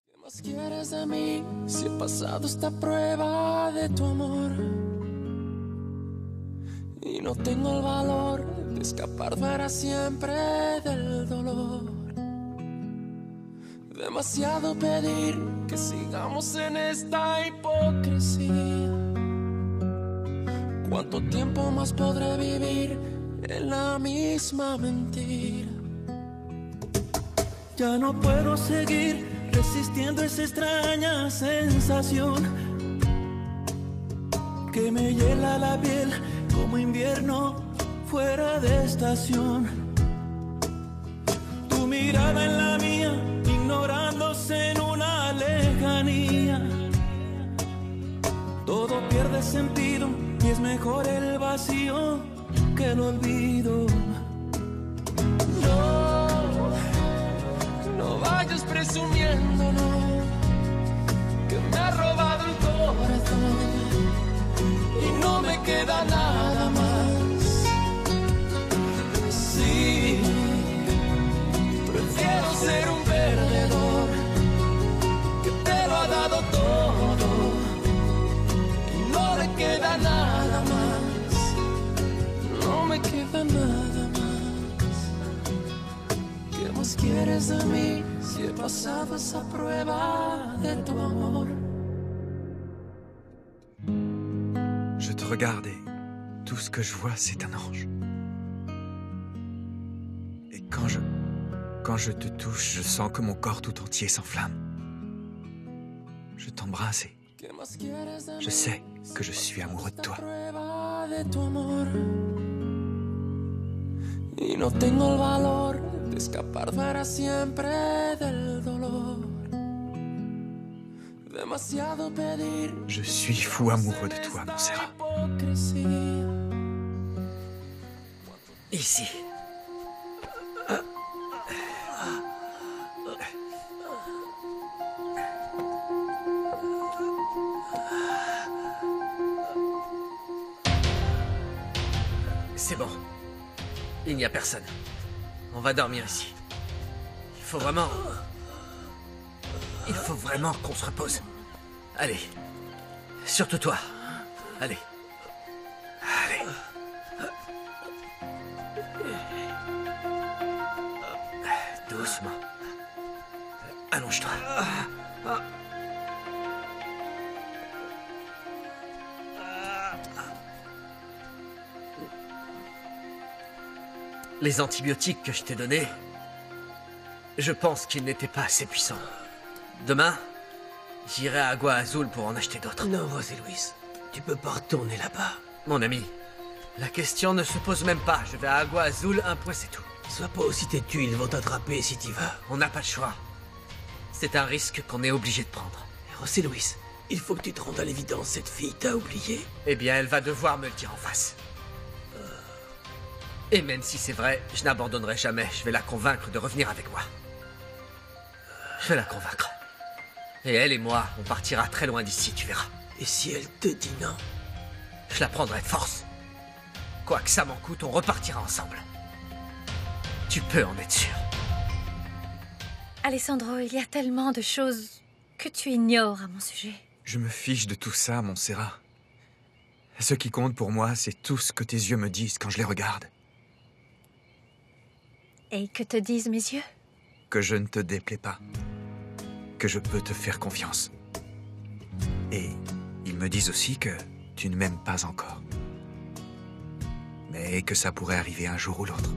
¿Qué más quieres de mí si he pasado esta prueba de tu amor? Y no tengo el valor de escapar para siempre del dolor. Demasiado pedir que sigamos en esta hipocresía. ¿Cuánto tiempo más podré vivir en la misma mentira? Ya no puedo seguir resistiendo esa extraña sensación que me hiela la piel como invierno fuera de estación. Tu mirada en la mía, ignorándose en una lejanía. Todo pierde sentido y es mejor el vacío que el olvido. No vayas presumiendo, no, que me ha robado el corazón y no me queda nada más. Sí, prefiero ser un perdedor que te lo ha dado todo y no le queda nada más. No me queda nada más. ¿Qué más quieres de mí si he pasado esa prueba de tu amor? Je te regarde et tout ce que je vois, c'est un ange. Et quand je te touche, je sens que mon corps tout entier s'enflamme. Je t'embrasse et je sais que je suis amoureux de toi. Y no tengo el valor de escapar para siempre del dolor. Demasiado pedir. Je suis fou amoureux de toi, Montserrat. Ici. C'est bon. Il n'y a personne. On va dormir ici. Il faut vraiment qu'on se repose. Allez. Surtout toi. Allez. Allez. Doucement. Allonge-toi. Les antibiotiques que je t'ai donnés, je pense qu'ils n'étaient pas assez puissants. Demain, j'irai à Agua Azul pour en acheter d'autres. Non, José Luis, tu peux pas retourner là-bas. Mon ami, la question ne se pose même pas. Je vais à Agua Azul, un point c'est tout. Sois pas aussi têtu, ils vont t'attraper si t'y vas. On n'a pas le choix. C'est un risque qu'on est obligé de prendre. José Luis, il faut que tu te rendes à l'évidence, cette fille t'a oublié. Eh bien, elle va devoir me le dire en face. Et même si c'est vrai, je n'abandonnerai jamais. Je vais la convaincre de revenir avec moi. Je vais la convaincre. Et elle et moi, on partira très loin d'ici, tu verras. Et si elle te dit non? Je la prendrai de force. Quoi que ça m'en coûte, on repartira ensemble. Tu peux en être sûr. Alessandro, il y a tellement de choses que tu ignores à mon sujet. Je me fiche de tout ça, Montserrat. Ce qui compte pour moi, c'est tout ce que tes yeux me disent quand je les regarde. Et que te disent mes yeux? Que je ne te déplais pas. Que je peux te faire confiance. Et ils me disent aussi que tu ne m'aimes pas encore. Mais que ça pourrait arriver un jour ou l'autre.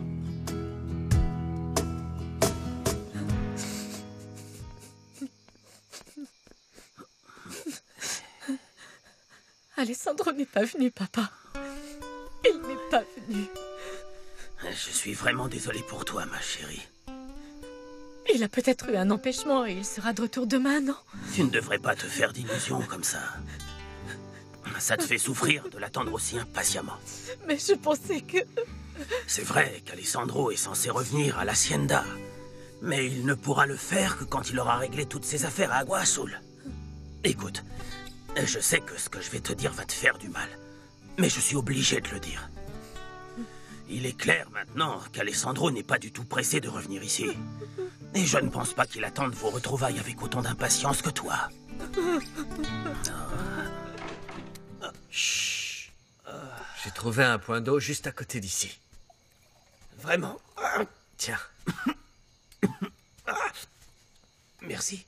Alessandro n'est pas venu, papa. Il n'est pas venu. Je suis vraiment désolé pour toi, ma chérie. Il a peut-être eu un empêchement et il sera de retour demain, non? Tu ne devrais pas te faire d'illusions comme ça. Ça te fait souffrir de l'attendre aussi impatiemment. Mais je pensais que... C'est vrai qu'Alessandro est censé revenir à l'Hacienda. Mais il ne pourra le faire que quand il aura réglé toutes ses affaires à Agua Azul. Écoute, je sais que ce que je vais te dire va te faire du mal. Mais je suis obligé de le dire. il est clair maintenant qu'Alessandro n'est pas du tout pressé de revenir ici. Et je ne pense pas qu'il attende vos retrouvailles avec autant d'impatience que toi. Chut. J'ai trouvé un point d'eau juste à côté d'ici. Vraiment? Tiens. Merci.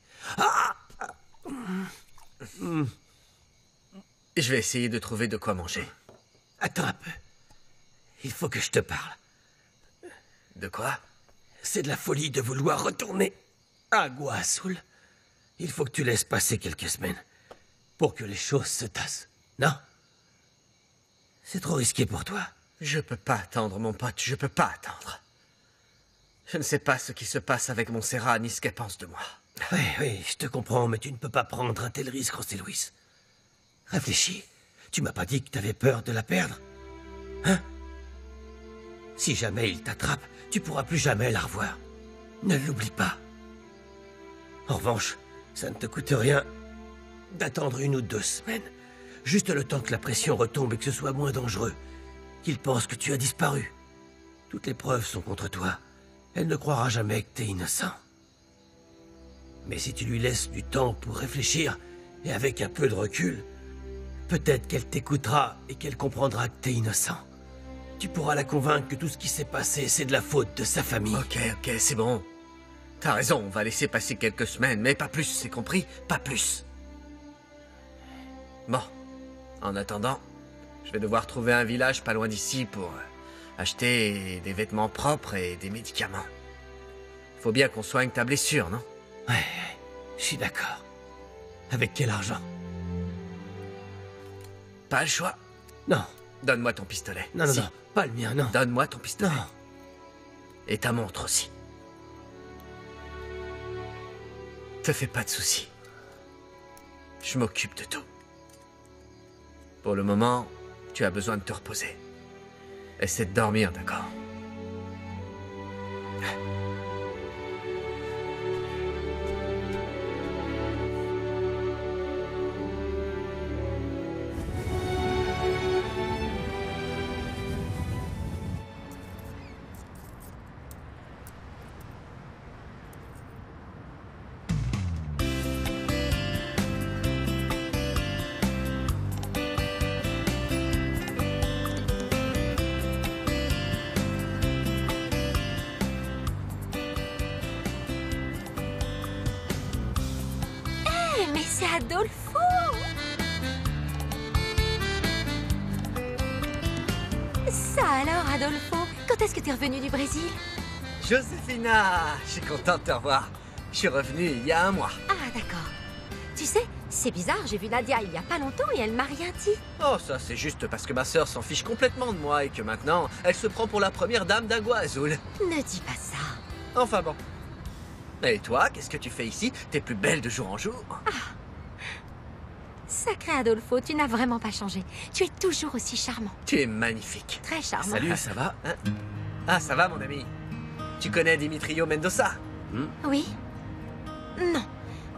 Je vais essayer de trouver de quoi manger. Attends un peu. Il faut que je te parle. De quoi? C'est de la folie de vouloir retourner à Guasul. Il faut que tu laisses passer quelques semaines pour que les choses se tassent. Non? C'est trop risqué pour toi. Je peux pas attendre, mon pote, je peux pas attendre. Je ne sais pas ce qui se passe avec Montserrat ni ce qu'elle pense de moi. Oui, je te comprends, mais tu ne peux pas prendre un tel risque, José Luis. Réfléchis. Tu m'as pas dit que t'avais peur de la perdre? Hein? Si jamais il t'attrape, tu pourras plus jamais la revoir. Ne l'oublie pas. En revanche, ça ne te coûte rien d'attendre 1 ou 2 semaines. Juste le temps que la pression retombe et que ce soit moins dangereux. Qu'il pense que tu as disparu. Toutes les preuves sont contre toi. Elle ne croira jamais que t'es innocent. Mais si tu lui laisses du temps pour réfléchir, et avec un peu de recul, peut-être qu'elle t'écoutera et qu'elle comprendra que t'es innocent. Tu pourras la convaincre que tout ce qui s'est passé, c'est de la faute de sa famille. Ok, c'est bon. T'as raison, on va laisser passer quelques semaines, mais pas plus, c'est compris? Pas plus. Bon, en attendant, je vais devoir trouver un village pas loin d'ici pour acheter des vêtements propres et des médicaments. Faut bien qu'on soigne ta blessure, non? Ouais, je suis d'accord. Avec quel argent? Pas le choix. Non. Donne-moi ton pistolet. Non, pas le mien, non. Donne-moi ton pistolet. Non. Et ta montre aussi. Te fais pas de soucis. Je m'occupe de tout. Pour le moment, tu as besoin de te reposer. Essaie de dormir, d'accord? Mais c'est Adolfo! Ça alors, Adolfo? Quand est-ce que t'es revenu du Brésil? Josefina, je suis content de te revoir. Je suis revenu il y a 1 mois. Ah, d'accord. Tu sais, c'est bizarre, j'ai vu Nadia il y a pas longtemps et elle m'a rien dit. Oh, ça c'est juste parce que ma sœur s'en fiche complètement de moi et que maintenant, elle se prend pour la première dame d'Agua Azul. Ne dis pas ça. Enfin bon. Et toi, qu'est-ce que tu fais ici? T'es plus belle de jour en jour. Sacré Adolfo, tu n'as vraiment pas changé. Tu es toujours aussi charmant. Tu es magnifique. Très charmant. Salut, ça va? Hein? Ah, ça va mon ami. Tu connais Dimitrio Mendoza? Oui? Non.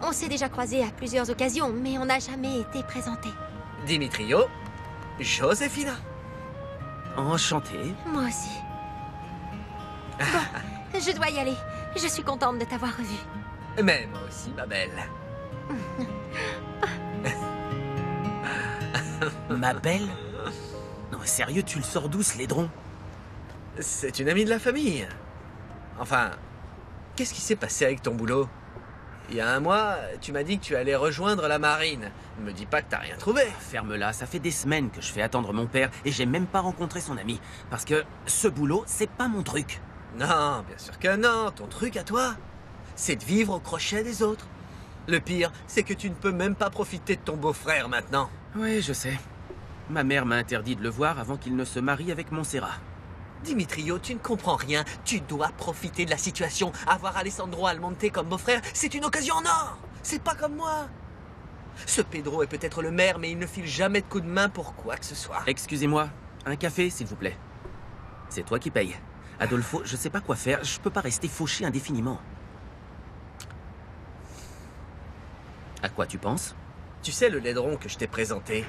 On s'est déjà croisés à plusieurs occasions, mais on n'a jamais été présentés. Dimitrio, Josefina. Enchanté. Moi aussi. Bon, je dois y aller. Je suis contente de t'avoir revu. Mais moi aussi, ma belle. Ma belle? Non, mais sérieux, tu le sors d'où, ce laidron? C'est une amie de la famille. Enfin, qu'est-ce qui s'est passé avec ton boulot? Il y a 1 mois, tu m'as dit que tu allais rejoindre la marine. Ne me dis pas que t'as rien trouvé. Ferme-la, ça fait des semaines que je fais attendre mon père et j'ai même pas rencontré son ami. Parce que ce boulot, c'est pas mon truc. Non, bien sûr que non. Ton truc à toi, c'est de vivre au crochet des autres. Le pire, c'est que tu ne peux même pas profiter de ton beau-frère maintenant. Oui, je sais. Ma mère m'a interdit de le voir avant qu'il ne se marie avec Montserrat. Dimitrio, tu ne comprends rien. Tu dois profiter de la situation. Avoir Alessandro Almonte comme beau-frère, c'est une occasion en or. C'est pas comme moi. Ce Pedro est peut-être le maire, mais il ne file jamais de coup de main pour quoi que ce soit. Excusez-moi, un café, s'il vous plaît. C'est toi qui payes. Adolfo, je sais pas quoi faire. Je peux pas rester fauché indéfiniment. À quoi tu penses? Tu sais le laidron que je t'ai présenté?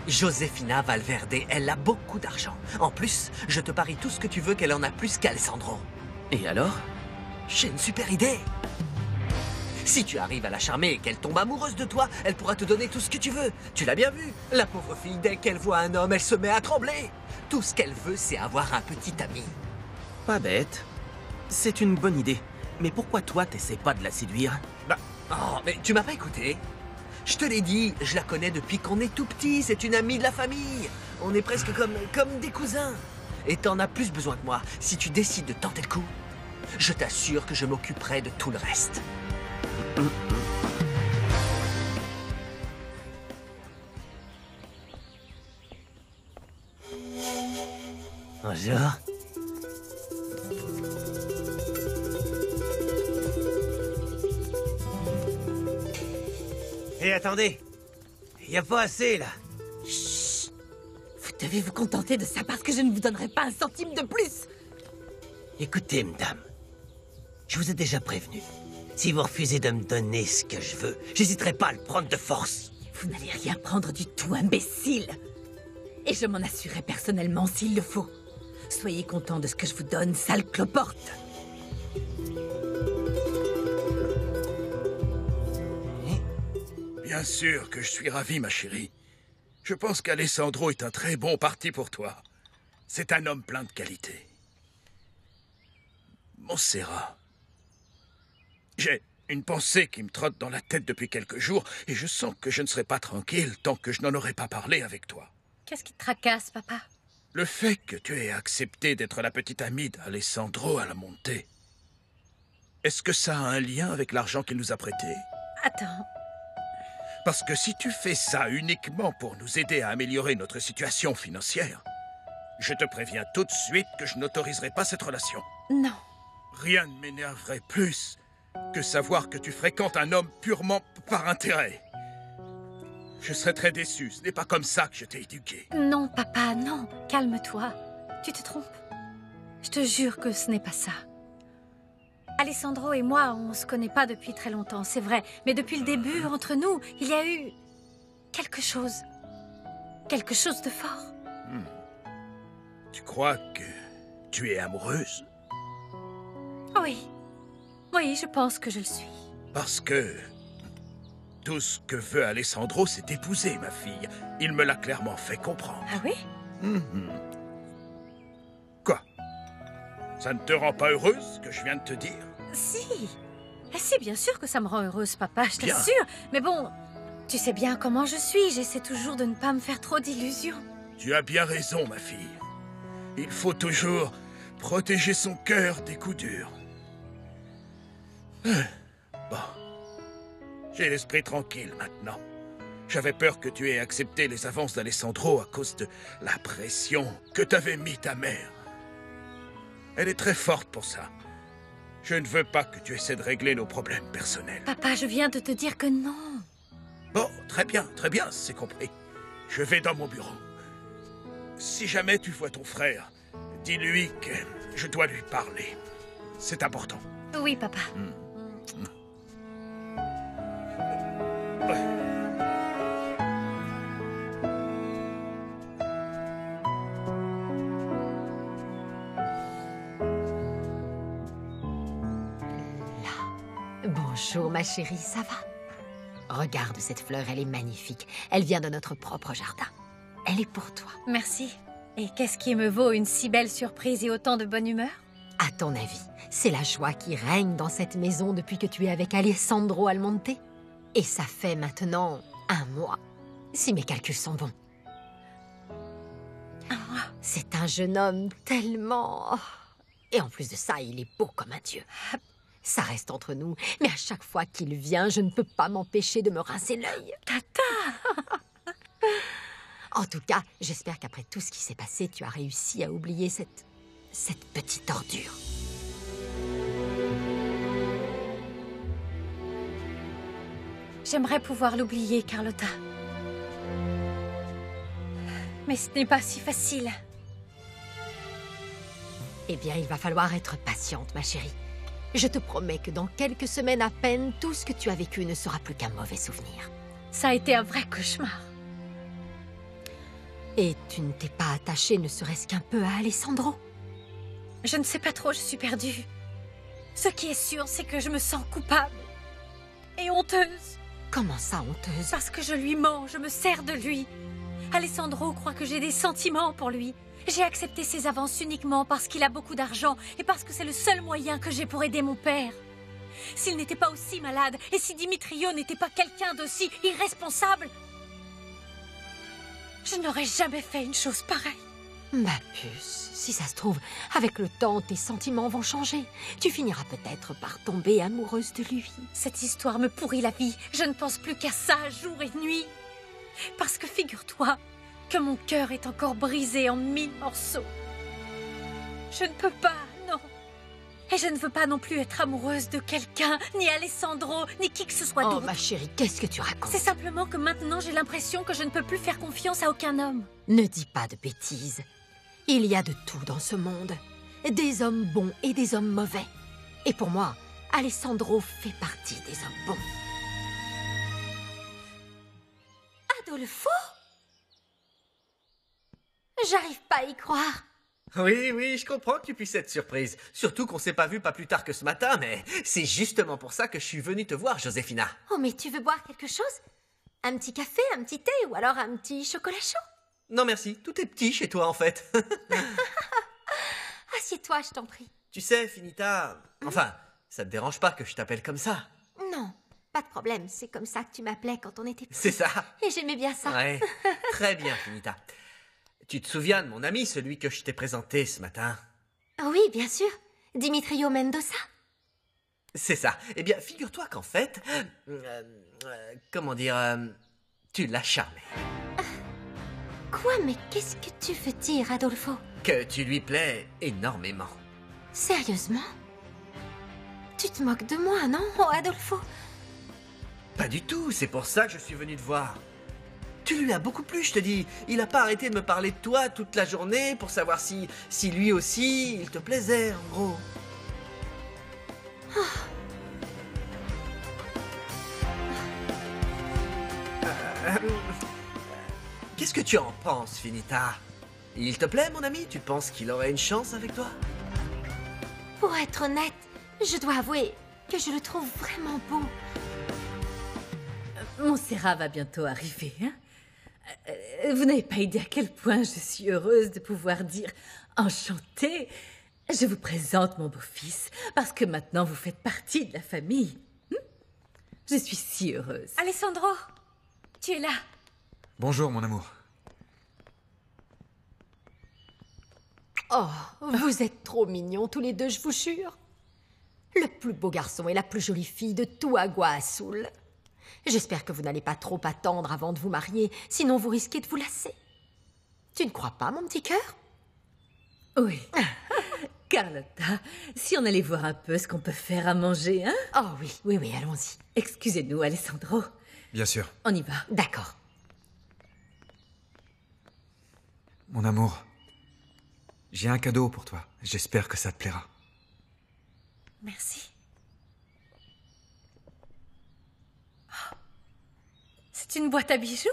Josefina Valverde, elle a beaucoup d'argent. En plus, je te parie tout ce que tu veux qu'elle en a plus qu'Alessandro. Et alors? J'ai une super idée. Si tu arrives à la charmer et qu'elle tombe amoureuse de toi, elle pourra te donner tout ce que tu veux. Tu l'as bien vu. La pauvre fille, dès qu'elle voit un homme, elle se met à trembler. Tout ce qu'elle veut, c'est avoir un petit ami. Pas bête. C'est une bonne idée. Mais pourquoi toi, t'essaies pas de la séduire? Bah, oh, mais tu m'as pas écouté. Je te l'ai dit, je la connais depuis qu'on est tout petit. C'est une amie de la famille. On est presque comme des cousins. Et t'en as plus besoin que moi. Si tu décides de tenter le coup, je t'assure que je m'occuperai de tout le reste. Bonjour. Hé, attendez. Y a pas assez, là. Chut. Vous devez vous contenter de ça parce que je ne vous donnerai pas un centime de plus. Écoutez, madame. Je vous ai déjà prévenu. Si vous refusez de me donner ce que je veux, j'hésiterai pas à le prendre de force. Vous n'allez rien prendre du tout, imbécile. Et je m'en assurerai personnellement s'il le faut. Soyez content de ce que je vous donne, sale cloporte. Bien sûr que je suis ravi, ma chérie. Je pense qu'Alessandro est un très bon parti pour toi. C'est un homme plein de qualités. Montserrat. J'ai une pensée qui me trotte dans la tête depuis quelques jours et je sens que je ne serai pas tranquille tant que je n'en aurai pas parlé avec toi. Qu'est-ce qui te tracasse, papa? Le fait que tu aies accepté d'être la petite amie d'Alessandro à la montée. Est-ce que ça a un lien avec l'argent qu'il nous a prêté? Attends. Parce que si tu fais ça uniquement pour nous aider à améliorer notre situation financière, je te préviens tout de suite que je n'autoriserai pas cette relation. Non. Rien ne m'énerverait plus que savoir que tu fréquentes un homme purement par intérêt. Je serais très déçu. Ce n'est pas comme ça que je t'ai éduqué. Non, papa, non. Calme-toi. Tu te trompes. Je te jure que ce n'est pas ça. Alessandro et moi, on se connaît pas depuis très longtemps, c'est vrai. Mais depuis le début, entre nous, il y a eu quelque chose. Quelque chose de fort. Tu crois que tu es amoureuse? Oui. Oui, je pense que je le suis. Parce que tout ce que veut Alessandro, c'est épouser ma fille. Il me l'a clairement fait comprendre. Ah oui? Quoi? Ça ne te rend pas heureuse, ce que je viens de te dire? Si. Si, bien sûr que ça me rend heureuse, papa, je Bien. t'assure. Mais bon, tu sais bien comment je suis. J'essaie toujours de ne pas me faire trop d'illusions. Tu as bien raison, ma fille. Il faut toujours protéger son cœur des coups durs. Bon. J'ai l'esprit tranquille maintenant. J'avais peur que tu aies accepté les avances d'Alessandro à cause de la pression que t'avait mis ta mère. Elle est très forte pour ça. Je ne veux pas que tu essaies de régler nos problèmes personnels. Papa, je viens de te dire que non. Bon, très bien, c'est compris. Je vais dans mon bureau. Si jamais tu vois ton frère, dis-lui que je dois lui parler. C'est important. Oui, papa. Bonjour, ma chérie, ça va? Regarde cette fleur, elle est magnifique. Elle vient de notre propre jardin. Elle est pour toi. Merci. Et qu'est-ce qui me vaut une si belle surprise et autant de bonne humeur? À ton avis, c'est la joie qui règne dans cette maison depuis que tu es avec Alessandro Almonte? Et ça fait maintenant 1 mois, si mes calculs sont bons. 1 mois? C'est un jeune homme tellement... Et en plus de ça, il est beau comme un dieu. Ça reste entre nous, mais à chaque fois qu'il vient, je ne peux pas m'empêcher de me rincer l'œil. Tata! En tout cas, j'espère qu'après tout ce qui s'est passé, tu as réussi à oublier cette petite ordure. J'aimerais pouvoir l'oublier, Carlotta. Mais ce n'est pas si facile. Eh bien, il va falloir être patiente, ma chérie. Je te promets que dans quelques semaines à peine, tout ce que tu as vécu ne sera plus qu'un mauvais souvenir. Ça a été un vrai cauchemar. Et tu ne t'es pas attachée ne serait-ce qu'un peu à Alessandro? Je ne sais pas trop, je suis perdue. Ce qui est sûr, c'est que je me sens coupable. Et honteuse. Comment ça, honteuse? Parce que je lui mens, je me sers de lui. Alessandro croit que j'ai des sentiments pour lui. J'ai accepté ses avances uniquement parce qu'il a beaucoup d'argent et parce que c'est le seul moyen que j'ai pour aider mon père. S'il n'était pas aussi malade et si Dimitrio n'était pas quelqu'un d'aussi irresponsable, je n'aurais jamais fait une chose pareille. Ma puce, si ça se trouve, avec le temps, tes sentiments vont changer. Tu finiras peut-être par tomber amoureuse de lui. Cette histoire me pourrit la vie. Je ne pense plus qu'à ça jour et nuit. Parce que figure-toi que mon cœur est encore brisé en 1000 morceaux. Je ne peux pas, non. Et je ne veux pas non plus être amoureuse de quelqu'un, ni Alessandro, ni qui que ce soit d'autre. Oh, ma chérie, qu'est-ce que tu racontes? C'est simplement que maintenant, j'ai l'impression que je ne peux plus faire confiance à aucun homme. Ne dis pas de bêtises. Il y a de tout dans ce monde. Des hommes bons et des hommes mauvais. Et pour moi, Alessandro fait partie des hommes bons. Adolfo? J'arrive pas à y croire. Oui, je comprends que tu puisses être surprise. Surtout qu'on s'est pas vu pas plus tard que ce matin, mais c'est justement pour ça que je suis venu te voir, Josefina. Oh, mais tu veux boire quelque chose? Un petit café, un petit thé ou alors un petit chocolat chaud? Non merci, tout est petit chez toi en fait. Assieds-toi, je t'en prie. Tu sais, Finita, enfin, ça te dérange pas que je t'appelle comme ça? Non, pas de problème, c'est comme ça que tu m'appelais quand on était petits. C'est ça. Et j'aimais bien ça. Ouais, très bien, Finita. Tu te souviens de mon ami, celui que je t'ai présenté ce matin? Oui, bien sûr. Dimitrio Mendoza. C'est ça. Eh bien, figure-toi qu'en fait... comment dire... tu l'as charmé. Quoi? Mais qu'est-ce que tu veux dire, Adolfo? Que tu lui plais énormément. Sérieusement? Tu te moques de moi, non, oh, Adolfo? Pas du tout, c'est pour ça que je suis venu te voir. Tu lui as beaucoup plu, je te dis. Il n'a pas arrêté de me parler de toi toute la journée pour savoir si lui aussi, il te plaisait, en gros. Qu'est-ce que tu en penses, Finita? Il te plaît, mon ami? Tu penses qu'il aurait une chance avec toi? Pour être honnête, je dois avouer que je le trouve vraiment beau. Montserrat va bientôt arriver, hein? Vous n'avez pas idée à quel point je suis heureuse de pouvoir dire « Enchantée, je vous présente mon beau-fils, parce que maintenant vous faites partie de la famille. » Je suis si heureuse. Alessandro, tu es là. Bonjour, mon amour. Oh, vous êtes trop mignons tous les deux, je vous jure. Le plus beau garçon et la plus jolie fille de tout Agua Azul. J'espère que vous n'allez pas trop attendre avant de vous marier, sinon vous risquez de vous lasser. Tu ne crois pas, mon petit cœur? Oui. Carlotta, si on allait voir un peu ce qu'on peut faire à manger, hein? Oh oui, allons-y. Excusez-nous, Alessandro. Bien sûr. On y va. D'accord. Mon amour, j'ai un cadeau pour toi. J'espère que ça te plaira. Merci. C'est une boîte à bijoux?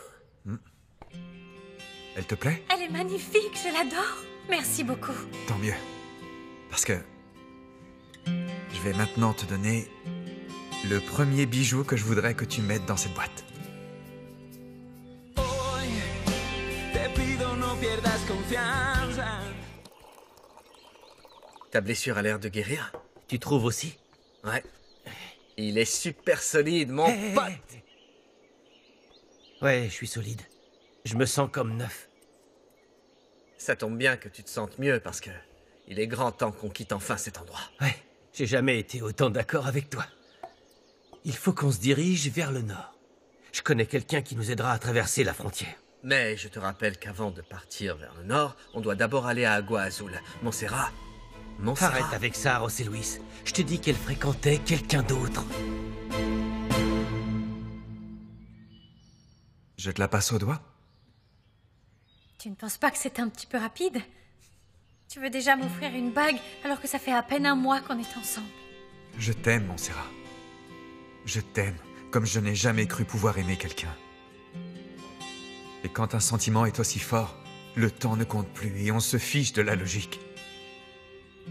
Elle te plaît? Elle est magnifique, je l'adore. Merci beaucoup. Tant mieux. Parce que je vais maintenant te donner le premier bijou que je voudrais que tu mettes dans cette boîte. Ta blessure a l'air de guérir? Tu trouves aussi? Ouais. Il est super solide, mon pote. Ouais, je suis solide. Je me sens comme neuf. Ça tombe bien que tu te sentes mieux parce que il est grand temps qu'on quitte enfin cet endroit. Ouais, j'ai jamais été autant d'accord avec toi. Il faut qu'on se dirige vers le nord. Je connais quelqu'un qui nous aidera à traverser la frontière. Mais je te rappelle qu'avant de partir vers le nord, on doit d'abord aller à Agua Azul. Montserrat. Arrête avec ça, José Luis. Je te dis qu'elle fréquentait quelqu'un d'autre. Je te la passe au doigt? Tu ne penses pas que c'est un petit peu rapide? Tu veux déjà m'offrir une bague alors que ça fait à peine un mois qu'on est ensemble? Je t'aime, Montserrat. Je t'aime comme je n'ai jamais cru pouvoir aimer quelqu'un. Et quand un sentiment est aussi fort, Le temps ne compte plus et on se fiche de la logique.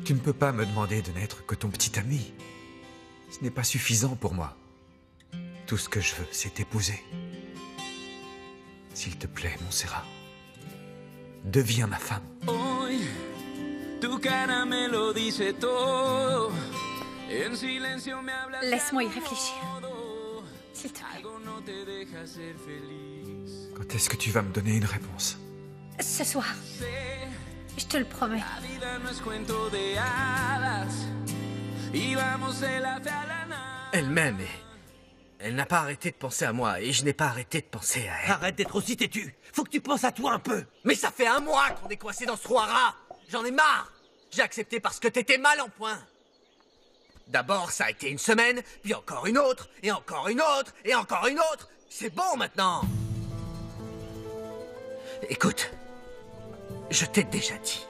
Tu ne peux pas me demander de n'être que ton petit ami. Ce n'est pas suffisant pour moi. Tout ce que je veux, c'est t'épouser. S'il te plaît, Montserrat, deviens ma femme. Laisse-moi y réfléchir. S'il te plaît. Quand est-ce que tu vas me donner une réponse? Ce soir. Je te le promets. Elle m'aime et elle n'a pas arrêté de penser à moi et je n'ai pas arrêté de penser à elle. Arrête d'être aussi têtu. Faut que tu penses à toi un peu. Mais ça fait un mois qu'on est coincé dans ce trou à rats. J'en ai marre. J'ai accepté parce que t'étais mal en point. D'abord, ça a été une semaine, puis encore une autre, et encore une autre, et encore une autre. C'est bon maintenant. Écoute, je t'ai déjà dit.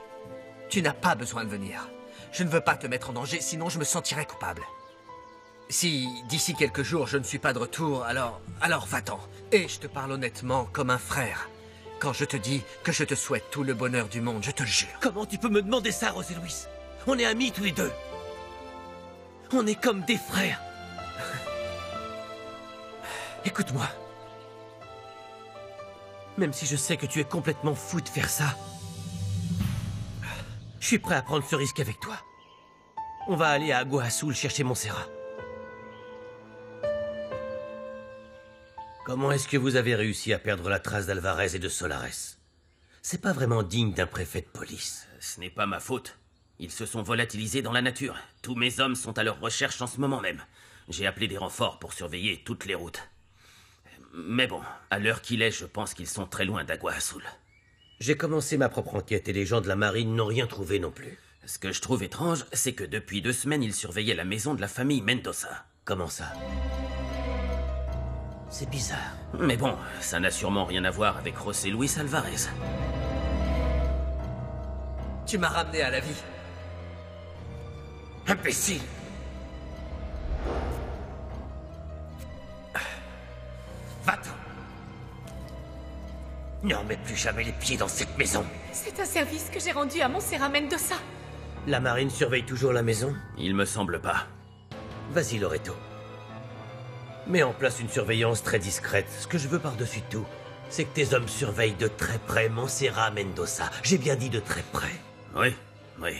Tu n'as pas besoin de venir. Je ne veux pas te mettre en danger, sinon je me sentirais coupable. Si, d'ici quelques jours, je ne suis pas de retour, alors va-t'en. Et je te parle honnêtement, comme un frère. Quand je te dis que je te souhaite tout le bonheur du monde, je te le jure. Comment tu peux me demander ça, José Luis? On est amis tous les deux. On est comme des frères. Écoute-moi. Même si je sais que tu es complètement fou de faire ça, je suis prêt à prendre ce risque avec toi. On va aller à Agua Azul chercher Montserrat. Comment est-ce que vous avez réussi à perdre la trace d'Alvarez et de Solares? C'est pas vraiment digne d'un préfet de police. Ce n'est pas ma faute. Ils se sont volatilisés dans la nature. Tous mes hommes sont à leur recherche en ce moment même. J'ai appelé des renforts pour surveiller toutes les routes. Mais bon, à l'heure qu'il est, je pense qu'ils sont très loin d'Agua Azul. J'ai commencé ma propre enquête et les gens de la marine n'ont rien trouvé non plus. Ce que je trouve étrange, c'est que depuis 2 semaines, ils surveillaient la maison de la famille Mendoza. Comment ça? C'est bizarre. Mais bon, ça n'a sûrement rien à voir avec José Luis Alvarez. Tu m'as ramené à la vie. Imbécile! Va-t'en! Ne remets plus jamais les pieds dans cette maison. C'est un service que j'ai rendu à Montserrat Mendoza. La marine surveille toujours la maison? Il me semble pas. Vas-y, Loreto. Mets en place une surveillance très discrète. Ce que je veux par-dessus tout, c'est que tes hommes surveillent de très près Montserrat Mendoza. J'ai bien dit de très près. Oui, oui.